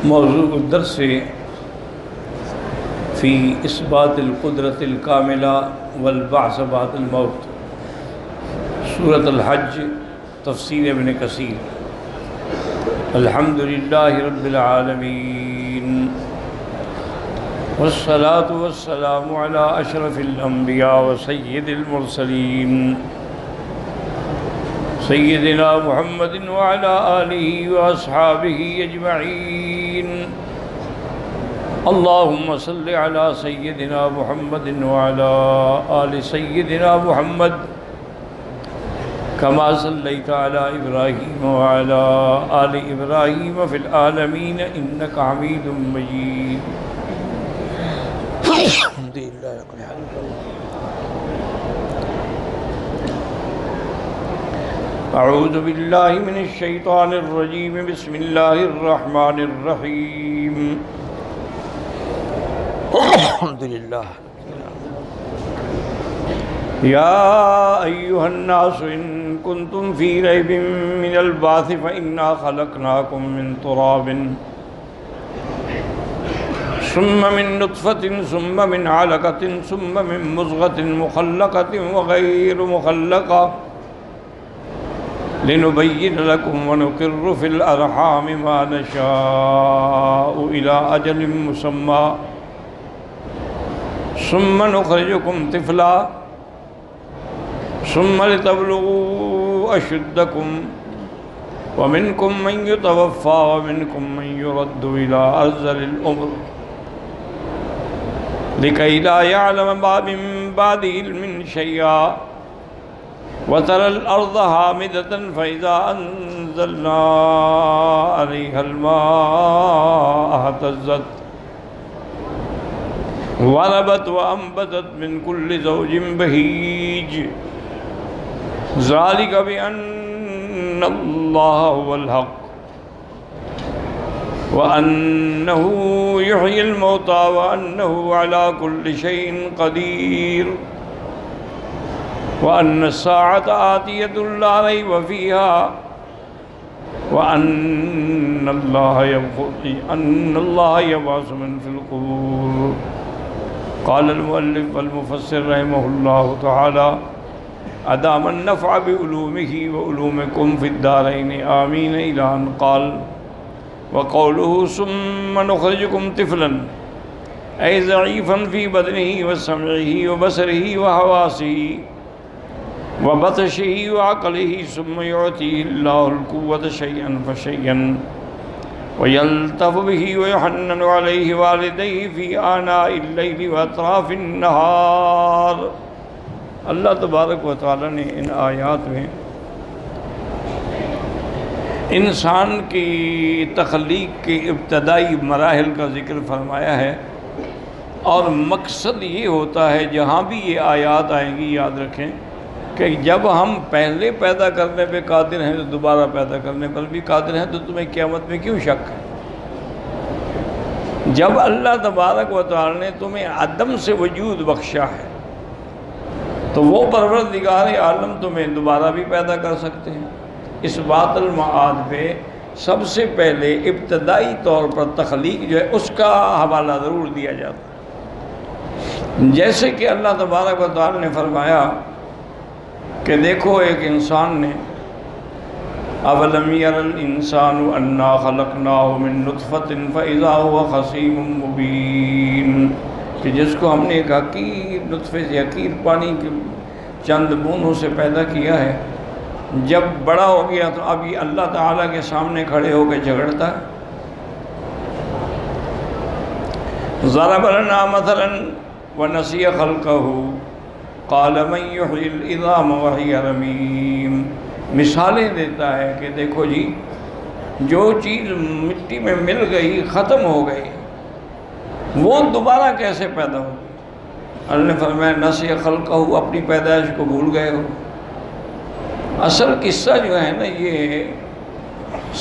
موضوع الدرس فی اثبات القدرت الکاملہ والبعث بعد الموت، سورۃ الحج، تفسیر ابن کثیر۔ الحمدللہ رب العالمین، والصلاة والسلام علی اشرف الانبیاء وسید المرسلین، سیدنا محمد وعلى آلہ واصحابہ اجمعین۔ اللہم صل علی سیدنا محمد وعلى آل سیدنا محمد کما صلیت علی ابراہیم وعلى آل ابراہیم فی العالمین انک حمید مجید۔ الحمدللہ رب العالمین۔ اعوذ باللہ من الشیطان الرجیم، بسم اللہ الرحمن الرحیم۔ الحمدللہ۔ یا ایہا الناس ان کنتم فی ریب من البعث فإنا خلقناکم من تراب ثم من نطفة ثم من علقة ثم من مضغة مخلقة وغیر مخلقة لنبین لکم ونقر فی الارحام ما نشاء الى اجل مسمى ثم نخرجکم طفلا ثم لتبلغوا اشدکم ومنکم من یتوفى ومنکم من يرد الى ارذل العمر لکی لا یعلم من بعد علم شیئا وَتَرَى الْأَرْضَ هَامِدَةً فَإِذَا أَنزَلْنَا عَلَيْهَا الْمَاءَ اهْتَزَّتْ وَرَبَتْ وَأَنبَتَتْ مِنْ كُلِّ زَوْجٍ بَهِيجٍ ذَلِكَ بِأَنَّ اللَّهَ هُوَ الْحَقُّ وَأَنَّهُ يُحْيِي الْمَوْتَى وَأَنَّهُ عَلَى كُلِّ شَيْءٍ قَدِيرٌ وَأَنَّ السَّاعَةَ آتِيَةٌ لَا رَيْبَ فِيهَا وَأَنَّ اللَّهَ يَبْعَثُ مَن فِي الْقُبُورِ۔ قال المؤلف والمفسر رحمہ اللہ تعالی أدام النفع بعلومه وعلومكم في الدارين آمين إلى أن قال وقوله ثم نخرجكم طفلا أي ضعيفا في بدنه وسمعه وبصره وحواسه وبطشه وعقله ثم يعطيه الله القوة شيئا فشيئا ويلطف به ويحنن عليه والديه في آناء الليل وأطراف النهار۔ اللہ تبارک و تعالی نے ان آیات میں انسان کی تخلیق کے ابتدائی مراحل کا ذکر فرمایا ہے، اور مقصد یہ ہوتا ہے جہاں بھی یہ آیات آئیں گی یاد رکھیں کہ جب ہم پہلے پیدا کرنے پہ قادر ہیں تو دوبارہ پیدا کرنے پر بھی قادر ہیں، تو تمہیں قیامت میں کیوں شک ہے؟ جب اللہ تبارک و تعالی نے تمہیں عدم سے وجود بخشا ہے تو وہ پروردگار عالم تمہیں دوبارہ بھی پیدا کر سکتے ہیں۔ اس بات المعاد پہ سب سے پہلے ابتدائی طور پر تخلیق جو ہے اس کا حوالہ ضرور دیا جاتا ہے، جیسے کہ اللہ تبارک و تعالی نے فرمایا کہ دیکھو ایک انسان نے اولم یر الانسان انا خلقناہ من نطفۃ فاذا هو خصیم مبین، کہ جس کو ہم نے ایک حقیر نطفے سے، حقیر پانی کے چند بوندوں سے پیدا کیا ہے، جب بڑا ہو گیا تو اب یہ اللہ تعالیٰ کے سامنے کھڑے ہو کے جھگڑتا ہے۔ ضرب لنا مثلا ونسی خلقہ قال من یحیی العظام وہی رمیم، مثالیں دیتا ہے کہ دیکھو جی جو چیز مٹی میں مل گئی، ختم ہو گئی، وہ دوبارہ کیسے پیدا ہو؟ اللہ نے فرمایا نسی خلقہ، اپنی پیدائش کو بھول گئے ہو۔ اصل قصہ جو ہے نا یہ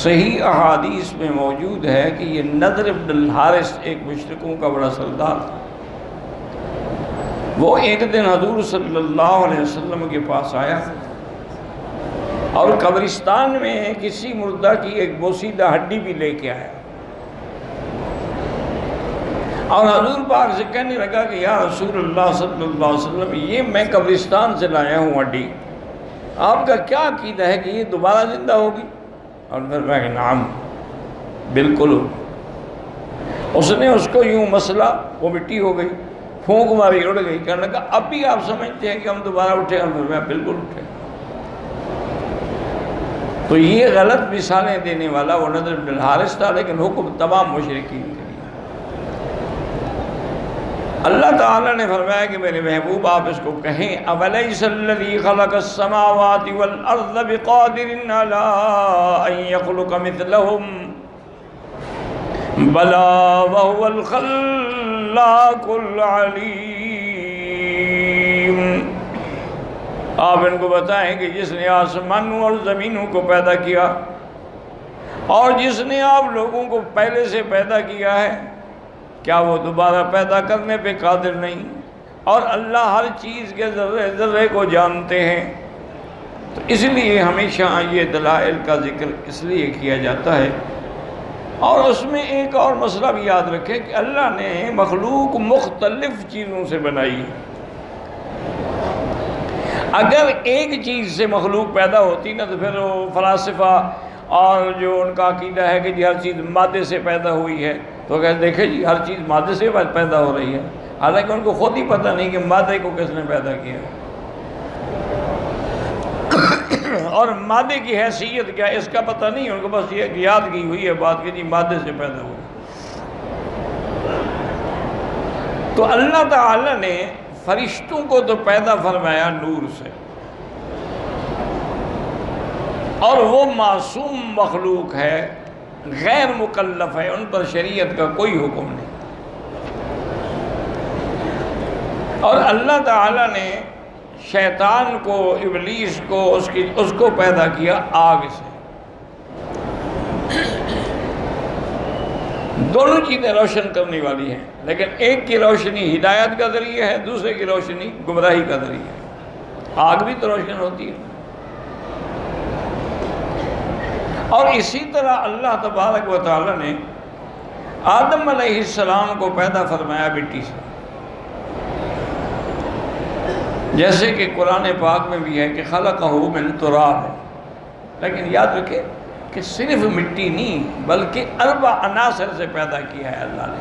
صحیح احادیث میں موجود ہے کہ یہ نضر بن الحارث ایک مشرکوں کا بڑا سردار تھا۔ وہ ایک دن حضور صلی اللہ علیہ وسلم کے پاس آیا اور قبرستان میں کسی مردہ کی ایک بوسیدہ ہڈی بھی لے کے آیا اور حضور پاک سے کہنے لگا کہ یا رسول اللہ صلی اللہ علیہ وسلم، یہ میں قبرستان سے لایا ہوں ہڈی، آپ کا کیا عقیدہ ہے کہ یہ دوبارہ زندہ ہوگی؟ اور پھر میں کہ نعم، بالکل ہوگی۔ اس نے اس کو یوں مسئلہ، وہ مٹی ہو گئی، پھونک ماری اڑ گئی، کہنے لگا اب بھی آپ سمجھتے ہیں کہ ہم دوبارہ اٹھے؟ اور پھر میں بالکل اٹھے۔ تو یہ غلط مثالیں دینے والا وہ نضر بن الحارث تھا، لیکن حکم تمام مشرکین کے لیے۔ اللہ تعالیٰ نے فرمایا کہ میرے محبوب آپ اس کو کہیں اَوَلَيْسَ الَّذِي خَلَقَ السَّمَاوَاتِ وَالْأَرْضَ بِقَادِرٍ عَلَىٰ أَن يَخْلُقَ مِثْلَهُمْ بَلَىٰ وَهُوَ الْخَلَّاقُ الْعَلِيمُ۔ آپ ان کو بتائیں کہ جس نے آسمانوں اور زمینوں کو پیدا کیا اور جس نے آپ لوگوں کو پہلے سے پیدا کیا ہے، کیا وہ دوبارہ پیدا کرنے پہ قادر نہیں؟ اور اللہ ہر چیز کے ذرے ذرے کو جانتے ہیں۔ تو اس لیے ہمیشہ یہ دلائل کا ذکر اس لیے کیا جاتا ہے۔ اور اس میں ایک اور مسئلہ بھی یاد رکھیں کہ اللہ نے مخلوق مختلف چیزوں سے بنائی ہے۔ اگر ایک چیز سے مخلوق پیدا ہوتی نا تو پھر وہ فلاسفہ اور جو ان کا عقیدہ ہے کہ جی ہر چیز مادے سے پیدا ہوئی ہے، تو کہتے دیکھیں جی ہر چیز مادے سے پیدا ہو رہی ہے، حالانکہ ان کو خود ہی پتہ نہیں کہ مادے کو کس نے پیدا کیا اور مادے کی حیثیت کیا اس کا پتہ نہیں، ان کو بس یہ یاد کی ہوئی ہے بات کہ جی مادے سے پیدا ہوئی۔ تو اللہ تعالی نے فرشتوں کو تو پیدا فرمایا نور سے، اور وہ معصوم مخلوق ہے، غیر مکلف ہے، ان پر شریعت کا کوئی حکم نہیں۔ اور اللہ تعالیٰ نے شیطان کو، ابلیس کو، اس کو پیدا کیا آگ سے۔ دونوں چیزیں روشن کرنے والی ہیں، لیکن ایک کی روشنی ہدایت کا ذریعہ ہے، دوسرے کی روشنی گمراہی کا ذریعہ ہے۔ آگ بھی تو روشن ہوتی ہے۔ اور اسی طرح اللہ تبارک و تعالی نے آدم علیہ السلام کو پیدا فرمایا مٹی سے، جیسے کہ قرآن پاک میں بھی ہے کہ خلقہ من تراب ہے، لیکن یاد رکھیں کہ صرف مٹی نہیں بلکہ 4 عناصر سے پیدا کیا ہے اللہ نے۔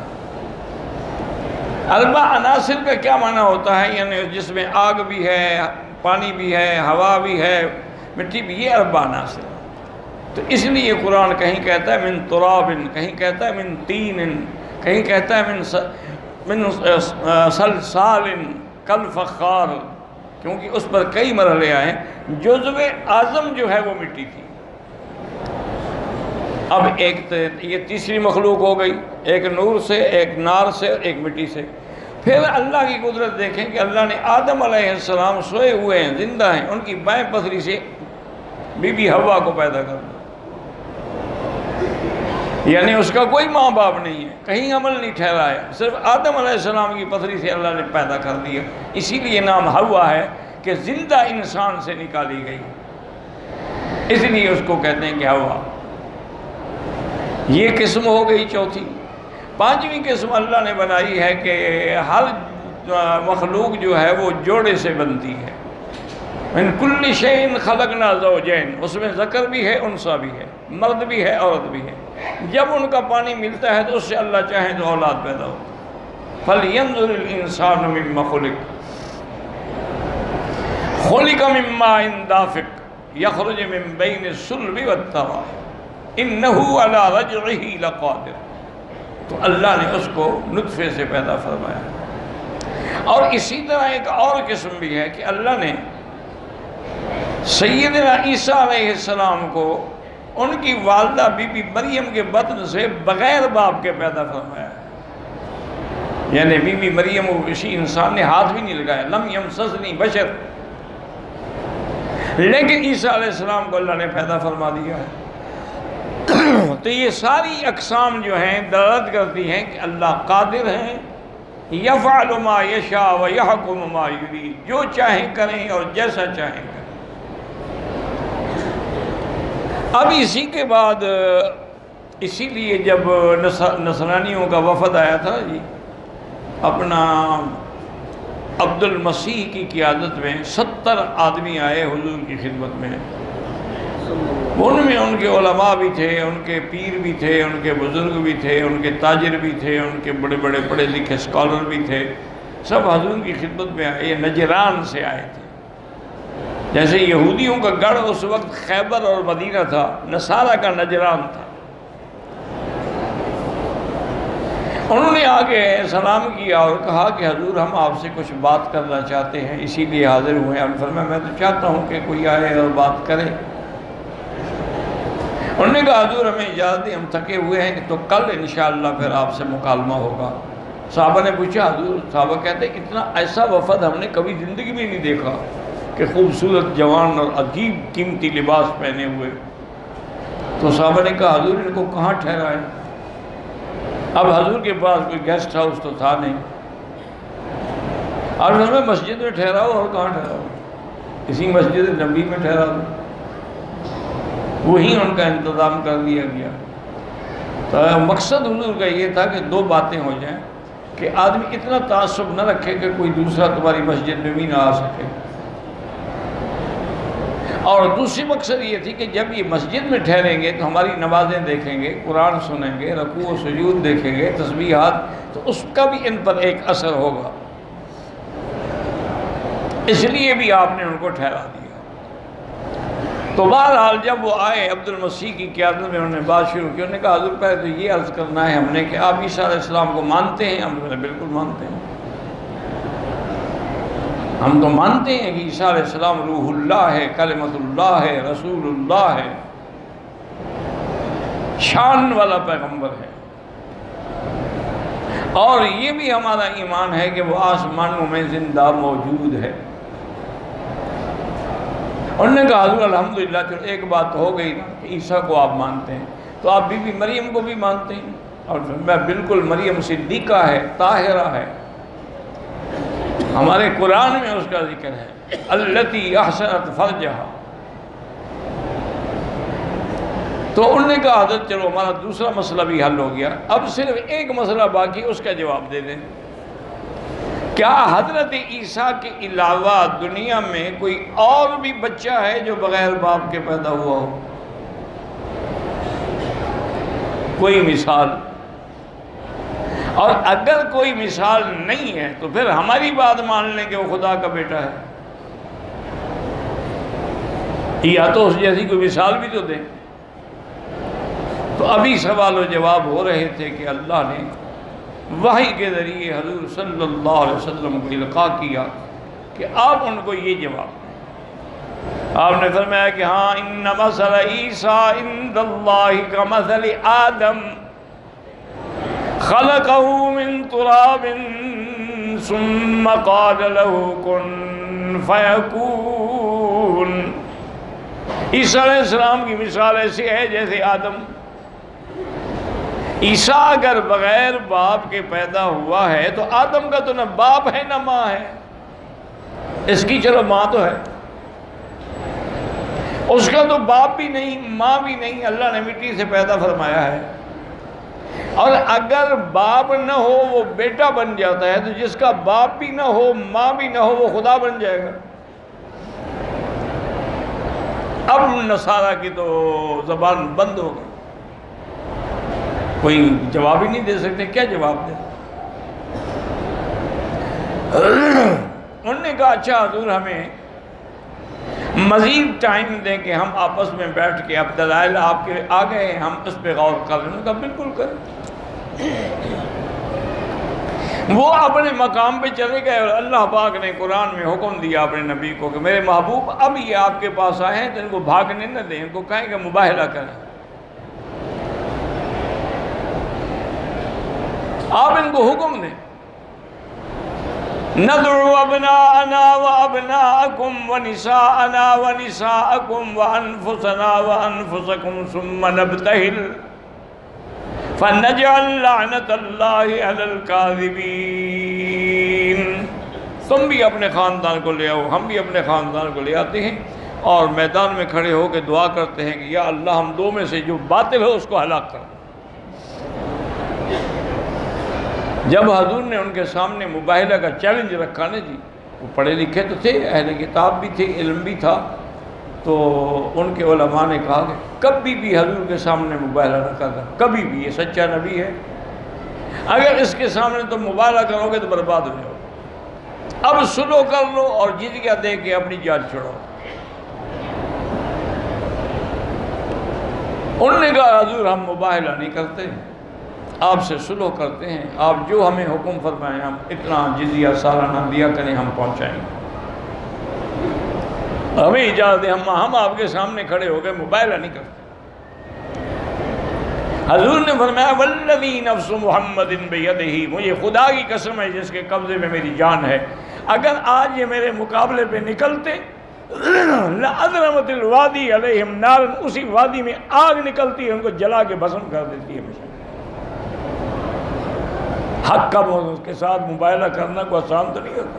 4 عناصر کا کیا معنی ہوتا ہے؟ یعنی جس میں آگ بھی ہے، پانی بھی ہے، ہوا بھی ہے، مٹی بھی، یہ 4 عناصر۔ تو اس لیے قرآن کہیں کہتا ہے من تراب، کہیں کہتا ہے من طین، کہیں کہتا ہے من صلصال کالفخار، کیونکہ اس پر کئی مرحلے آئے ہیں۔ جزو اعظم جو ہے وہ مٹی تھی۔ اب ایک یہ تیسری مخلوق ہو گئی، ایک نور سے، ایک نار سے، ایک مٹی سے۔ پھر اللہ کی قدرت دیکھیں کہ اللہ نے آدم علیہ السلام سوئے ہوئے ہیں، زندہ ہیں، ان کی بائیں پسلی سے بی بی حوا کو پیدا کر دیا، یعنی اس کا کوئی ماں باپ نہیں ہے، کہیں عمل نہیں ٹھہرایا، صرف آدم علیہ السلام کی پسلی سے اللہ نے پیدا کر دیا۔ اسی لیے نام حوا ہے کہ زندہ انسان سے نکالی گئی، اس لیے اس کو کہتے ہیں کہ حوا۔ یہ قسم ہو گئی چوتھی۔ 5ویں قسم اللہ نے بنائی ہے کہ ہر مخلوق جو ہے وہ جوڑے سے بنتی ہے۔ من کل شیء خلقنا زوجین، اس میں ذکر بھی ہے، انثیٰ بھی ہے، مرد بھی ہے، عورت بھی ہے۔ جب ان کا پانی ملتا ہے تو اس سے اللہ چاہے تو اولاد پیدا ہوتی ہے۔ فَلْيَنْظُرِ الْإِنسَانُ مِمَّا خُلِقَ خُلِقَ مِن مَّاءٍ دَافِقٍ يَخْرُجُ مِن بَيْنِ الصُّلْبِ وَالتَّرَائِبِ إِنَّهُ عَلَىٰ رَجْعِهِ لَقَادِرٌ۔ تو اللہ نے اس کو نطفے سے پیدا فرمایا۔ اور اسی طرح ایک اور قسم بھی ہے کہ اللہ نے سیدنا عیسیٰ علیہ السلام کو ان کی والدہ بی بی مریم کے بطن سے بغیر باپ کے پیدا فرمایا، یعنی بی بی مریم کو کسی انسان نے ہاتھ بھی نہیں لگایا، لم یمسسنی بشر، لیکن عیسیٰ علیہ السلام کو اللہ نے پیدا فرما دیا ہے۔ تو یہ ساری اقسام جو ہیں دلالت کرتی ہیں کہ اللہ قادر ہیں، یفعل ما یشاء و یحکم ما یرید، جو چاہیں کریں اور جیسا چاہیں کریں۔ اب اسی کے بعد اسی لیے جب نصرانیوں کا وفد آیا تھا جی اپنا عبد المسیح کی قیادت میں 70 آدمی آئے حضور کی خدمت میں. ان میں ان کے علماء بھی تھے، ان کے پیر بھی تھے، ان کے بزرگ بھی تھے، ان کے تاجر بھی تھے، ان کے بڑے بڑے پڑھے لکھے اسکالر بھی تھے. سب حضور کی خدمت میں آئے. یہ نجران سے آئے تھے. جیسے یہودیوں کا گڑھ اس وقت خیبر اور مدینہ تھا، نصارہ کا نجران تھا. انہوں نے آگے سلام کیا اور کہا کہ حضور ہم آپ سے کچھ بات کرنا چاہتے ہیں، اسی لیے حاضر ہوئے ہیں. فرمایا میں تو چاہتا ہوں کہ کوئی آئے اور بات کرے. انہوں نے کہا حضور ہمیں اجازت دیں، ہم تھکے ہوئے ہیں، تو کل انشاءاللہ پھر آپ سے مکالمہ ہوگا. صحابہ نے پوچھا حضور، صحابہ کہتے ہیں اتنا ایسا وفد ہم نے کبھی زندگی میں نہیں دیکھا کہ خوبصورت جوان اور عجیب قیمتی لباس پہنے ہوئے. تو صحابہ نے کہا حضور ان کو کہاں ٹھہرائیں؟ اب حضور کے پاس کوئی گیسٹ ہاؤس تو تھا نہیں. اور ہمیں مسجد میں ٹھہراؤ. اور کہاں ٹھہراؤ؟ اسی مسجد نبی میں ٹھہرا دو. وہیں ان کا انتظام کر دیا گیا. تو مقصد حضور کا یہ تھا کہ 2 باتیں ہو جائیں کہ آدمی اتنا تعصب نہ رکھے کہ کوئی دوسرا تمہاری مسجد میں بھی نہ آ سکے. اور دوسری مقصد یہ تھی کہ جب یہ مسجد میں ٹھہریں گے تو ہماری نمازیں دیکھیں گے، قرآن سنیں گے، رکوع و سجود دیکھیں گے، تسبیحات، تو اس کا بھی ان پر ایک اثر ہوگا. اس لیے بھی آپ نے ان کو ٹھہرا دیا. تو بہرحال جب وہ آئے عبد المسیح کی قیادت میں، انہوں نے بات شروع کی. انہوں نے کہا حضور پہلے تو یہ عرض کرنا ہے ہم نے کہ آپ عیسیٰ علیہ السلام کو مانتے ہیں؟ ہم نے بالکل مانتے ہیں. ہم تو مانتے ہیں کہ عیسیٰ علیہ السلام روح اللہ ہے، کلمت اللہ ہے، رسول اللہ ہے، شان والا پیغمبر ہے. اور یہ بھی ہمارا ایمان ہے کہ وہ آسمانوں میں زندہ موجود ہے. انہوں نے کہا حضور الحمدللہ چلو ایک بات ہو گئی نا کہ عیسیٰ کو آپ مانتے ہیں، تو آپ بی بی مریم کو بھی مانتے ہیں؟ اور میں بالکل، مریم صدیقہ ہے، طاہرہ ہے. ہمارے قرآن میں اس کا ذکر ہے التی احسنت فرجہا. تو انہوں نے کہا حضرت چلو ہمارا دوسرا مسئلہ بھی حل ہو گیا، اب صرف ایک مسئلہ باقی، اس کا جواب دے دیں. کیا حضرت عیسیٰ کے علاوہ دنیا میں کوئی اور بھی بچہ ہے جو بغیر باپ کے پیدا ہوا ہو؟ کوئی مثال؟ اور اگر کوئی مثال نہیں ہے تو پھر ہماری بات مان لیں کہ وہ خدا کا بیٹا ہے. یا تو اس جیسی کوئی مثال بھی تو دیں. تو ابھی سوال و جواب ہو رہے تھے کہ اللہ نے وحی کے ذریعے حضور صلی اللہ علیہ وسلم کو القاء کیا کہ آپ ان کو یہ جواب دیں. آپ نے فرمایا کہ ہاں ان مثل عیسیٰ عند اللہ کمثل آدم خلقه من تراب ثم قال له كن فيكون. عیسیٰ علیہ السلام کی مثال ایسی ہے جیسے آدم. عیسیٰ اگر بغیر باپ کے پیدا ہوا ہے تو آدم کا تو نہ باپ ہے نہ ماں ہے. اس کی چلو ماں تو ہے، اس کا تو باپ بھی نہیں ماں بھی نہیں، اللہ نے مٹی سے پیدا فرمایا ہے. اور اگر باپ نہ ہو وہ بیٹا بن جاتا ہے، تو جس کا باپ بھی نہ ہو ماں بھی نہ ہو وہ خدا بن جائے گا. اب نصارہ کی تو زبان بند ہو گئی، کوئی جواب ہی نہیں دے سکتے. کیا جواب دیں؟ انہوں نے کہا اچھا حضور ہمیں مزید ٹائم دیں کہ ہم آپس میں بیٹھ کے، اب دلائل آپ کے آ گئے ہیں، ہم اس پہ غور کر لیں. کہا بالکل کریں. وہ اپنے مقام پہ چلے گئے اور اللہ پاک نے قرآن میں حکم دیا اپنے نبی کو کہ میرے محبوب اب یہ آپ کے پاس آئے ہیں تو ان کو بھاگنے نہ دیں، ان کو کہیں کہ مباہلہ کریں. آپ ان کو حکم دیں ندعو ابناءنا وابناءکم ونساءنا ونساءکم وانفسنا وانفسکم ثم نبتہل فنجعل لعنت اللہ علی الکاذبین. تم بھی اپنے خاندان کو لے آؤ، ہم بھی اپنے خاندان کو لے آتے ہیں اور میدان میں کھڑے ہو کے دعا کرتے ہیں کہ یا اللہ ہم دو میں سے جو باطل ہو اس کو ہلاک کر. جب حضور نے ان کے سامنے مباہلہ کا چیلنج رکھا نا جی، وہ پڑھے لکھے تو تھے، اہل کتاب بھی تھے، علم بھی تھا، تو ان کے علماء نے کہا کہ کبھی بھی حضور کے سامنے مباہلہ نہ کرنا، کبھی بھی، یہ سچا نبی ہے، اگر اس کے سامنے تم مباہلہ کرو گے تو برباد ہو جاؤ، اب سلو کر لو اور جزیہ دے کے اپنی جان چھڑاؤ۔ انہوں نے کہا حضور ہم مباہلہ نہیں کرتے، آپ سے سلو کرتے ہیں، آپ جو ہمیں حکم فرمائیں ہم اتنا جزیہ سالانہ دیا کریں، ہم پہنچائیں گے، ہمیں اجازت ہے، ہم آپ کے سامنے کھڑے ہو گئے مباہلہ نہیں کرتے۔ حضور نے فرمایا والذی نفس محمد بیدہ، مجھے خدا کی قسم ہے جس کے قبضے میں میری جان ہے، اگر آج یہ میرے مقابلے پہ نکلتے لَأَذْرَمَتِ الْوَادِي عَلَيْهِمْ نَارٌ، اسی وادی میں آگ نکلتی ہے، ان کو جلا کے بھسم کر دیتی ہے ہمیشہ۔ حق کا اس کے ساتھ مباہلہ کرنا کو آسان تو نہیں ہوتا،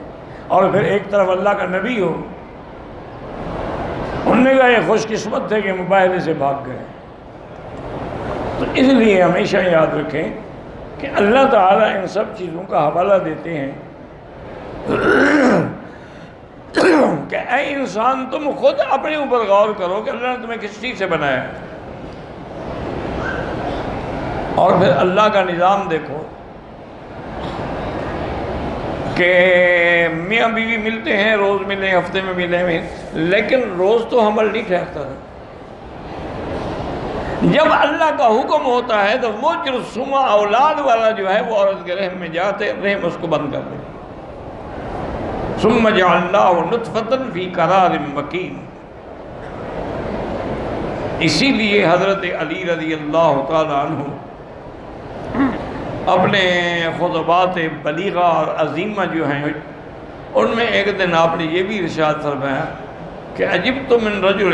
اور پھر ایک طرف اللہ کا نبی ہو۔ انہوں نے کہا یہ خوش قسمت تھے کہ مباہلے سے بھاگ گئے۔ تو اس لیے ہمیشہ یاد رکھیں کہ اللہ تعالیٰ ان سب چیزوں کا حوالہ دیتے ہیں کہ اے انسان تم خود اپنے اوپر غور کرو کہ اللہ نے تمہیں کس چیز سے بنایا ہے، اور پھر اللہ کا نظام دیکھو کہ میاں بیوی ملتے ہیں، روز ملیں، ہفتے میں ملیں، لیکن روز تو حمل نہیں ٹھہرتا تھا۔ جب اللہ کا حکم ہوتا ہے تو وہ جرثومہ اولاد والا جو ہے وہ عورت کے رحم میں جاتے، رحم اس کو بند کر دے۔ ثم جعلناہ نطفۃ فی قرار مکین۔ اسی لیے حضرت علی رضی اللہ تعالیٰ عنہ اپنے خطبات بلیغہ اور عظیمہ جو ہیں ان میں ایک دن آپ نے یہ بھی ارشاد فرمایا کہ عجبت من رجل،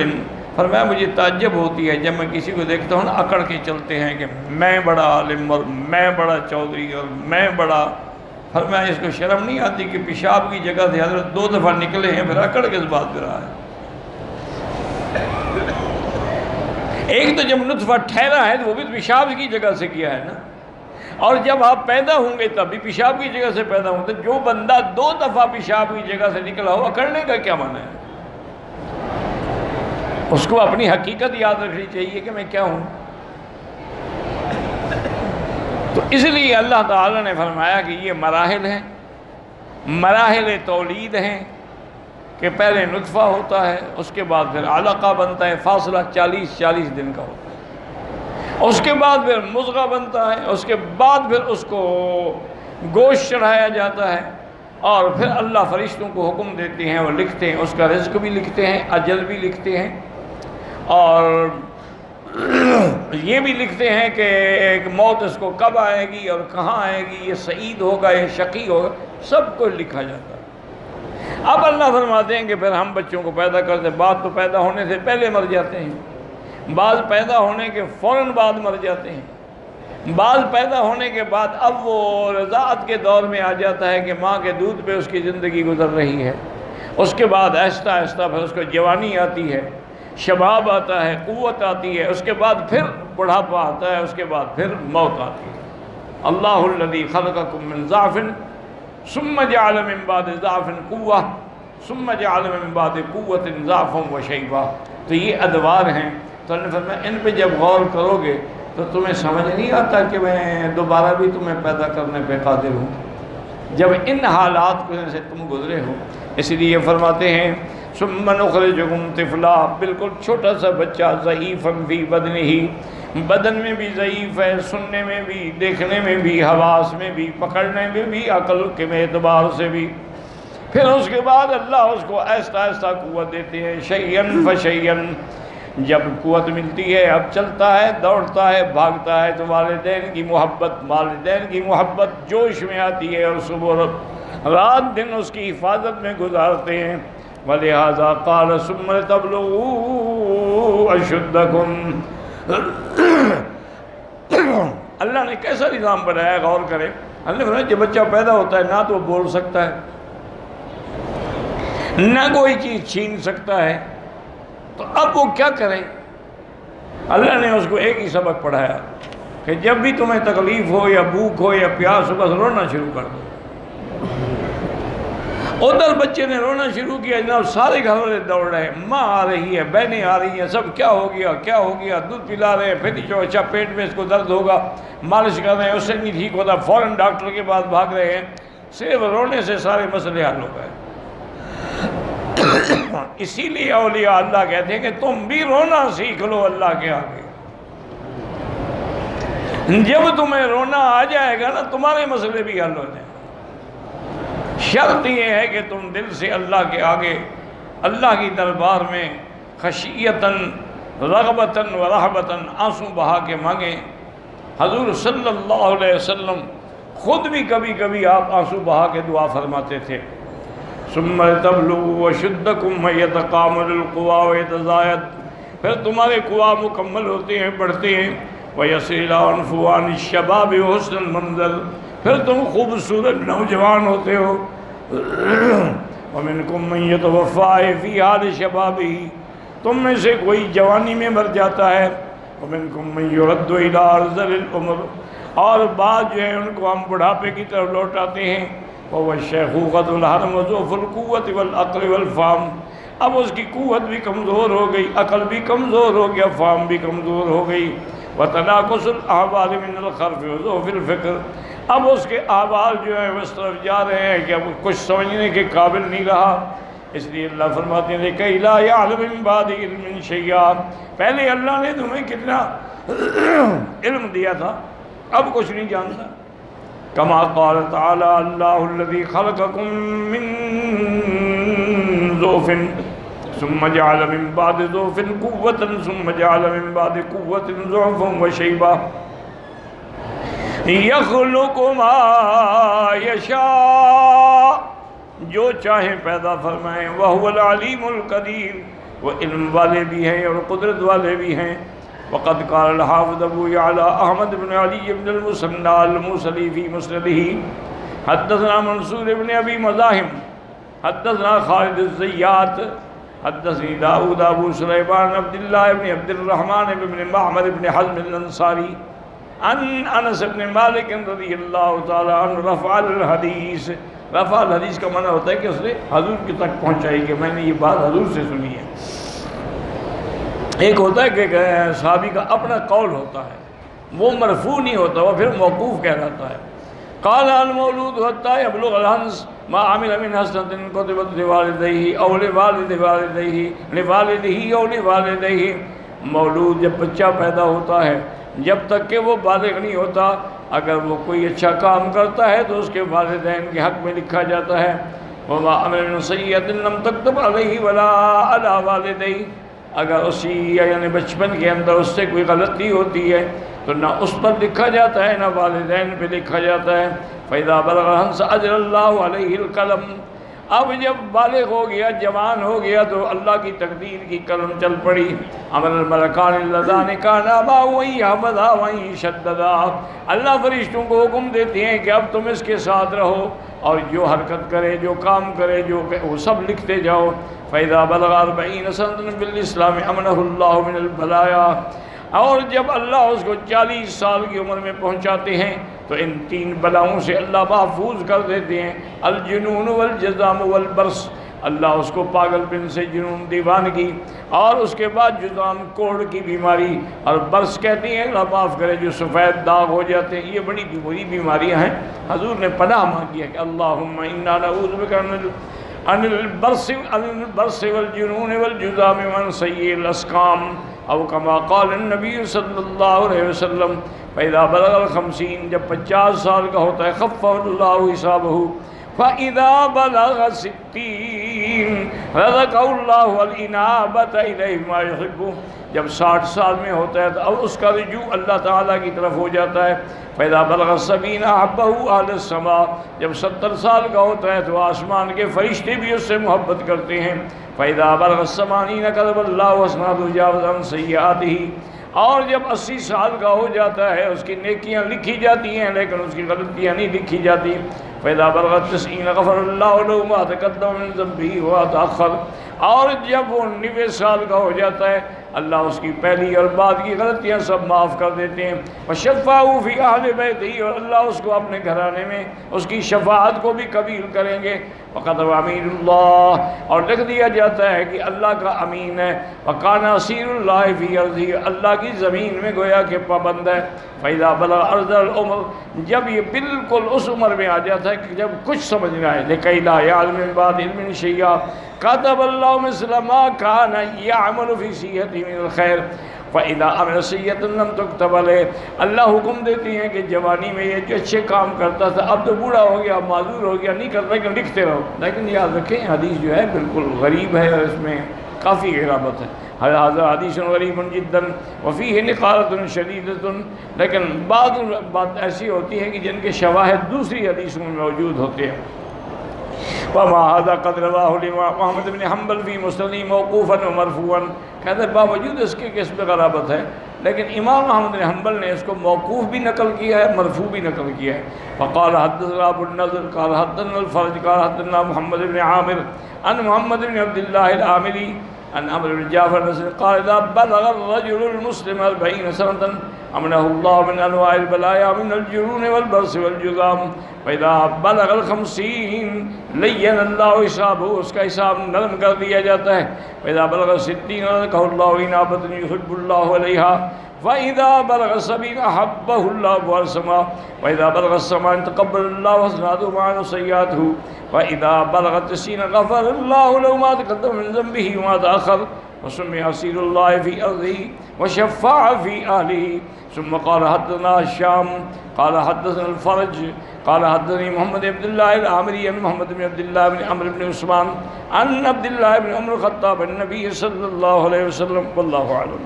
فرمایا مجھے تعجب ہوتی ہے جب میں کسی کو دیکھتا ہوں نا اکڑ کے چلتے ہیں کہ میں بڑا عالم اور میں بڑا چودھری اور میں بڑا، فرمایا اس کو شرم نہیں آتی کہ پیشاب کی جگہ سے حضرت 2 دفعہ نکلے ہیں، پھر اکڑ کس بات پہ رہا ہے؟ ایک تو جب نطفہ ٹھہرا ہے تو وہ بھی پیشاب کی جگہ سے کیا ہے نا، اور جب آپ پیدا ہوں گے تب بھی پیشاب کی جگہ سے پیدا ہوں گے، تو جو بندہ 2 دفعہ پیشاب کی جگہ سے نکلا ہو اکڑنے کا کیا معنی ہے؟ اس کو اپنی حقیقت یاد رکھنی چاہیے کہ میں کیا ہوں۔ تو اس لیے اللہ تعالیٰ نے فرمایا کہ یہ مراحل ہیں، مراحل تولید ہیں کہ پہلے نطفہ ہوتا ہے، اس کے بعد پھر علقہ بنتا ہے، فاصلہ 40 دن کا ہوتا ہے، اس کے بعد پھر مضغہ بنتا ہے، اس کے بعد پھر اس کو گوشت چڑھایا جاتا ہے، اور پھر اللہ فرشتوں کو حکم دیتے ہیں، وہ لکھتے ہیں، اس کا رزق بھی لکھتے ہیں، اجل بھی لکھتے ہیں، اور یہ بھی لکھتے ہیں کہ ایک موت اس کو کب آئے گی اور کہاں آئے گی، یہ سعید ہوگا یہ شقی ہوگا، سب کچھ لکھا جاتا ہے۔ اب اللہ فرماتے ہیں کہ پھر ہم بچوں کو پیدا کرتے ہیں، بعض تو پیدا ہونے سے پہلے مر جاتے ہیں، بعض پیدا ہونے کے فوراً بعد مر جاتے ہیں، بعض پیدا ہونے کے بعد اب وہ رضاعت کے دور میں آ جاتا ہے کہ ماں کے دودھ پہ اس کی زندگی گزر رہی ہے، اس کے بعد آہستہ آہستہ پھر اس کو جوانی آتی ہے، شباب آتا ہے، قوت آتی ہے، اس کے بعد پھر بڑھاپا آتا ہے، اس کے بعد پھر موت آتی ہے۔ اللہ الذی خلقکم من ضعف ثم جعل من بعد ضعف قوة ثم جعل من بعد قوة ضعفا وشیبہ۔ تو یہ ادوار ہیں، تو اللہ نے فرمایا ان پہ جب غور کرو گے تو تمہیں سمجھ نہیں آتا کہ میں دوبارہ بھی تمہیں پیدا کرنے پہ قادر ہوں، جب ان حالات کو سے تم گزرے ہو۔ اس لیے فرماتے ہیں ثم نخرجکم طفلا، بالکل چھوٹا سا بچہ، ضعیفا فی بدنہ، بدن میں بھی ضعیف ہے، سننے میں بھی، دیکھنے میں بھی، حواس میں بھی، پکڑنے میں بھی، عقل کے اعتبار سے بھی۔ پھر اس کے بعد اللہ اس کو آہستہ آہستہ قوت دیتے ہیں، شیئن فشیئن، جب قوت ملتی ہے اب چلتا ہے، دوڑتا ہے، بھاگتا ہے، تو والدین کی محبت جوش میں آتی ہے، اور صبح رات دن اس کی حفاظت میں گزارتے ہیں۔ وَلِهَذَا قَالَ ثُمَّ لِتَبْلُغُوا أَشُدَّكُمْ۔ اللہ نے کیسا نظام بنایا، غور کرے۔ اللہ نے فرمایا جب بچہ پیدا ہوتا ہے نہ تو وہ بول سکتا ہے، نہ کوئی چیز چھین سکتا ہے، تو اب وہ کیا کرے؟ اللہ نے اس کو ایک ہی سبق پڑھایا، کہ جب بھی تمہیں تکلیف ہو یا بھوک ہو یا پیاس ہو بس رونا شروع کر دو۔ ادھر بچے نے رونا شروع کیا، جناب سارے گھر والے دوڑ رہے ہیں، ماں آ رہی ہے، بہنیں آ رہی ہیں، سب کیا ہو گیا کیا ہو گیا، دودھ پلا رہے ہیں، پھر جو اچھا پیٹ میں اس کو درد ہوگا، مالش کر رہے ہیں، اس سے نہیں ٹھیک ہوتا، فوراً ڈاکٹر کے پاس بھاگ رہے ہیں۔ صرف رونے سے سارے مسئلے حل ہو گئے۔ اسی لیے اولیاء اللہ کہتے ہیں کہ تم بھی رونا سیکھ لو اللہ کے آگے۔ جب تمہیں رونا آ جائے گا نا تمہارے مسئلے بھی حل ہو جائیں۔ شرط یہ ہے کہ تم دل سے اللہ کے آگے، اللہ کی دربار میں خشیتاً رغبتاً و رہبتاً آنسو بہا کے مانگیں۔ حضور صلی اللہ علیہ وسلم خود بھی کبھی کبھی آپ آنسو بہا کے دعا فرماتے تھے۔ ثم تبلغوا وشدکم یتقامل القوا ویتزاید، پھر تمہارے قوا مکمل ہوتے ہیں، بڑھتے ہیں۔ ویصل عنفوان الشباب وحسن المنظر، پھر تم خوبصورت نوجوان ہوتے ہو۔ ومنکم من یتوفی فی حال شبابہ، تم میں سے کوئی جوانی میں مر جاتا ہے۔ ومنکم من یرد الی ارذل العمر، اور بعض جو ہے ان کو ہم بڑھاپے کی طرف لوٹاتے ہیں۔ وهو الشیخوخۃ الحرم وضعف القوۃ والعقل والفہم، اب اس کی قوت بھی کمزور ہو گئی، عقل بھی کمزور ہو گیا، فہم بھی کمزور ہو گئی۔ وتناقص الاحوال من الخرف وضعف الفکر، اب اس کے احوال جو ہیں اس طرف جا رہے ہیں کہ اب کچھ سمجھنے کے قابل نہیں رہا۔ اس لیے اللہ فرماتے ہیں کہ لا یعلم من بعد علم شیئا، پہلے اللہ نے تمہیں کتنا علم دیا تھا، اب کچھ نہیں جانتا۔ کما قال تعالی اللہ الذی خلقکم من ضعف ثم جعل من بعد ضعف قوة ثم جعل من بعد قوة ضعفا وشیبا یخلق ما یشاء، جو چاہیں پیدا فرمائیں۔ وہو العلیم القدیر، وہ علم والے بھی ہیں اور قدرت والے بھی ہیں۔ وقد قال الحافظ ابو یعلی احمد بن علی بن المثنی الموصلی فی مسندہ حدثنا منصور بن ابی مزاحم حدثنا خالد الزیات حدثني داود ابو سلیمان عبد اللہ بن عبد الرحمن بن معمر بن حزم الانصاری عن انس بن مالک رضی اللہ تعالی عنہ رفع الحدیث، رفع الحدیث کا معنی ہوتا ہے کہ اس نے حضور کی تک پہنچائی کہ میں نے یہ بات حضور سے سنی ہے۔ ایک ہوتا ہے کہ صحابی کا اپنا قول ہوتا ہے، وہ مرفوع نہیں ہوتا، وہ پھر موقوف کہلاتا ہے۔ قال المولود حتى يبلغ الهنس ما عمل من حسنة كتبت لوالديه او لوالد والديه لوالده او لوالديه، مولود جب بچہ پیدا ہوتا ہے جب تک کہ وہ بالغ نہیں ہوتا، اگر وہ کوئی اچھا کام کرتا ہے تو اس کے والدین کے حق میں لکھا جاتا ہے۔ وما عمل من سیئة لم تكتب عليه ولا على والديه، اگر اسی یعنی بچپن کے اندر اس سے کوئی غلطی ہوتی ہے تو نہ اس پر لکھا جاتا ہے نہ والدین پہ لکھا جاتا ہے۔ فَإِذَا بَلَغَ الْحَنْسَ أَجْرَ اللَّهُ عَلَيْهِ الْقَلَمِ، اب جب بالغ ہو گیا، جوان ہو گیا تو اللہ کی تقدیر کی قلم چل پڑی۔ عمل الملکان اللذان کانا باوئی حفظا وئی شددا، اللہ فرشتوں کو حکم دیتے ہیں کہ اب تم اس کے ساتھ رہو اور جو حرکت کرے، جو کام کرے، جو وہ سب لکھتے جاؤ۔ فَإِذَا بَلَغَ 40 سَنَةً فِي الْإِسْلَامِ أَمَنَهُ اللَّهُ مِنَ الْبَلَايَا، اور جب اللہ اس کو 40 سال کی عمر میں پہنچاتے ہیں تو ان 3 بلاؤں سے اللہ محفوظ کر دیتے ہیں۔ الجنون والجزام والبرس، اللہ اس کو پاگل پن سے، جنون دیوانگی، اور اس کے بعد جزام کوڑ کی بیماری، اور برس کہتے ہیں اللہ معاف کرے جو سفید داغ ہو جاتے ہیں، یہ بڑی بری بیماریاں ہیں۔ حضور نے پناہ مانگی ہے کہ اللہم انا نعوذ بک عن البرس والجنون والجزام وعن سیء الاسقام، او کما قال النبی صلی اللہ علیہ وسلم فَإِذَا بَلَغَ 50، جب 50 سال کا ہوتا ہے خَفَّ اللَّهُ حِسَابَهُ فَإِذَا بَلَغَ 60 رَزَقَهُ اللَّهُ الْإِنَابَةَ إِلَيْهِ مَا يُحِبُّ، جب 60 سال میں ہوتا ہے تو اب اس کا رجوع اللہ تعالیٰ کی طرف ہو جاتا ہے۔ فَإِذَا بَلَغَ 70 أَحَبَّهُ أَهْلُ السَّمَاءِ، جب 70 سال کا ہوتا ہے تو آسمان کے فرشتے بھی اس سے محبت کرتے ہیں۔ فَإِذَا بَلَغَ 80 كَتَبَ اللَّهُ أَصْنَادُ جَاوَزًا سَيِّئَاتِهِ، اور جب 80 سال کا ہو جاتا ہے اس کی نیکیاں لکھی جاتی ہیں لیکن اس کی غلطیاں نہیں لکھی جاتی۔ فإذا بلغ 90 غفر اللہ له ما تقدم من ذنبه وما تأخر. اور جب وہ 90 سال کا ہو جاتا ہے اللہ اس کی پہلی اور بعد کی غلطیاں سب معاف کر دیتے ہیں. وشفعه فی اہل بیتہ، اور اللہ اس کو اپنے گھرانے میں اس کی شفاعت کو بھی قبول کریں گے. وقد امین اللہ، اور لکھ دیا جاتا ہے کہ اللہ کا امین ہے. وکان اسیر اللہ فی ارضہ، اللہ کی زمین میں گویا کہ پابند ہے. فإذا بلغ ارذل العمر، جب یہ بالکل اس عمر میں آ جاتا ہے کہ جب کچھ سمجھنا ہے. لکئی لا یعلم من بعد علم شیئا کتب اللہ مثل ما کان یعمل فی صحتہ من الخیر فإذا عمل سیئۃ لم تکتب علیہ. اللہ حکم دیتی ہیں کہ جوانی میں یہ جو اچھے کام کرتا تھا اب تو بوڑھا ہو گیا، معذور ہو گیا، نہیں کرتا کہ لکھتے رہو. لیکن یاد رکھیں حدیث جو ہے بالکل غریب ہے اور اس میں کافی غرابت ہے. هذا حدیث غریب جدا وفیہ نقارۃ شدیدۃ. لیکن بعض بات ایسی ہوتی ہے کہ جن کے شواہد دوسری حدیثوں میں موجود ہوتے ہیں. وما هذا قد رواه الامام محمد بن حنبل فی مسند موقوفا ومرفوعا. کہتے ہیں باوجود اس کے کہ اس میں غرابت ہے لیکن امام محمد بن حنبل نے اس کو موقوف بھی نقل کیا ہے، مرفوع بھی نقل کیا ہے. فقال حدثنا ابو النضر قال حدثنا الفرج قال حدثنا محمد بن عامر عن محمد بن عبد الله العامری عن عمرو بن جعفر قال اذا بلغ الرجل المسلم 40 سنة امنه الله من انواع البلايا من الجنون والبرص والجذام. فاذا بلغ 50 لين الله حسابه، اس کا حساب نرم کر دیا جاتا ہے. فاذا بلغ 60 رزقه الله انابة يحب الله عليها. فإذا بلغ 70 أحبه الله أبواب السماء. وإذا بلغ 80 تقبل الله حسناته عنه سيئاته. وإذا بلغ 90 غفر الله له ما تقدم من ذنبه وما تأخر. وسمي أسير الله في أرضه وشفع في أهله. ثم قال حدثنا الشام قال حدثنا الفرج قال حدثني محمد بن عبد الله العامري عن محمد بن عبد الله بن عمرو بن عثمان عن عبد الله بن عمر الخطاب النبي صلى الله عليه وسلم. والله أعلم.